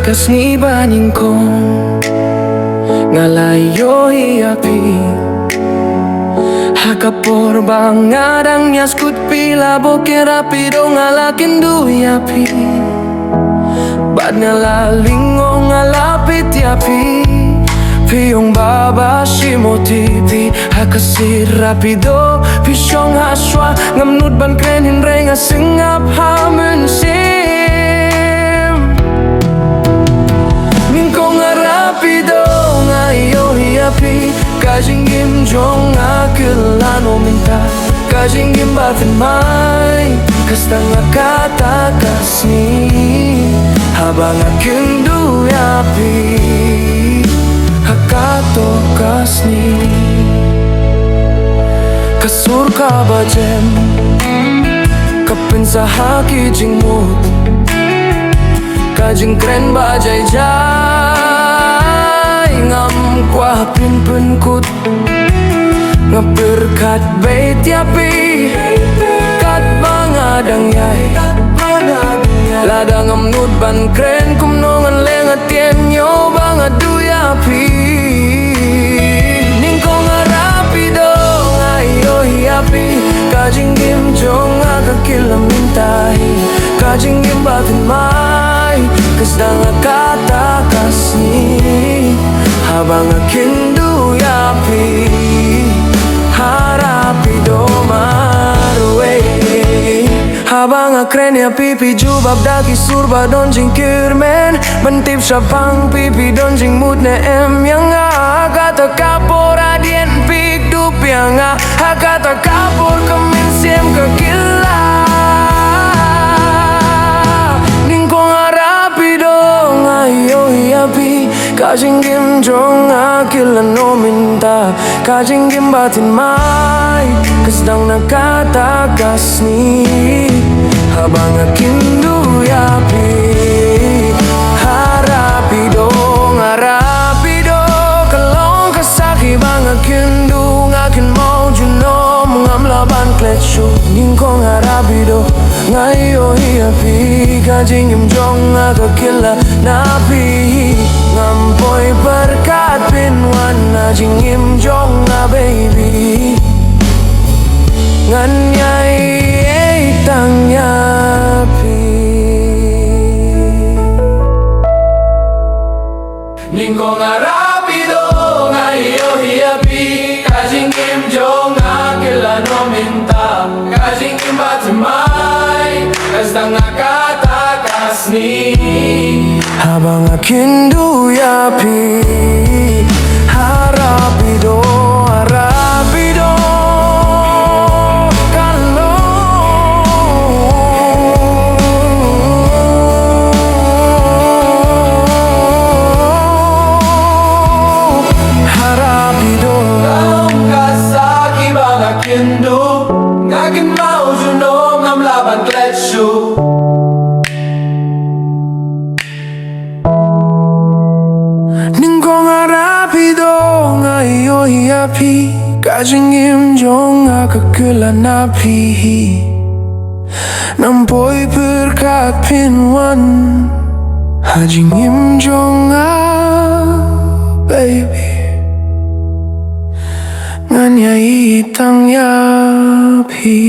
kas ni baning kong ngalayo hiapi hakapor bangadang niya skut pila boke rapido ngalakin du hiapi bad ngalalingo ngalapit yapi piyong baba shimotipi hakasir rapido pisyong haswa ngamnud ban kren hinre nga singap hamun sim ningko nga rapido nga iyo hiapi kajingim jong nga kilano minta kajingim batin may kasta nga katakas ni habang aking duyapi hakatokas ni kasur ka ba jem kapin sa haki jing mood kajing kren ba jay jay ngam kwa pin kut nga berkat bait yapi kat bangadang yay ladang amnud ban kren kumnongan lengat tienyo bangad duyapi ningko nga rapido nga iyo hiapi kajinggim jong nga kakilamintahi kajinggim batin may kasda nga katakas ni habang aking duyapi harapido maruwe habang akren ya pipi jubab daki surba don jing kirmen bentip syapang pipi don jing mood ne em yang hakata kapor adien pik dup yang hakata kapor kemin siem kekila ningko nga rapido nga iyo hiapi kajinggim jong akila no minta kajinggim batin may kasdang nakatakas ni habang aking duyapi harapido nga rapido kalong kasaki bang aking du ngakin mau juno ngam laban kletsyo ningko nga rapido ngayo hiapi kajinggim jong akakila napi ngampoy berkat pinwan na jinggim jong na baby nganyay itang yapi ningko nga rapido nga iyo hiapi kajinggim jong nga kilano minta kajinggim batimay kasdang nga katakas ni habang aking duyapi harapido harapido ngakin mau juno ngam laban kletsyo ningko nga rapido nga iyo hiapi kajinggim jong nga kakila napi nampoy berkat pinwan hajinggim jong nga baby nganyay itang yapi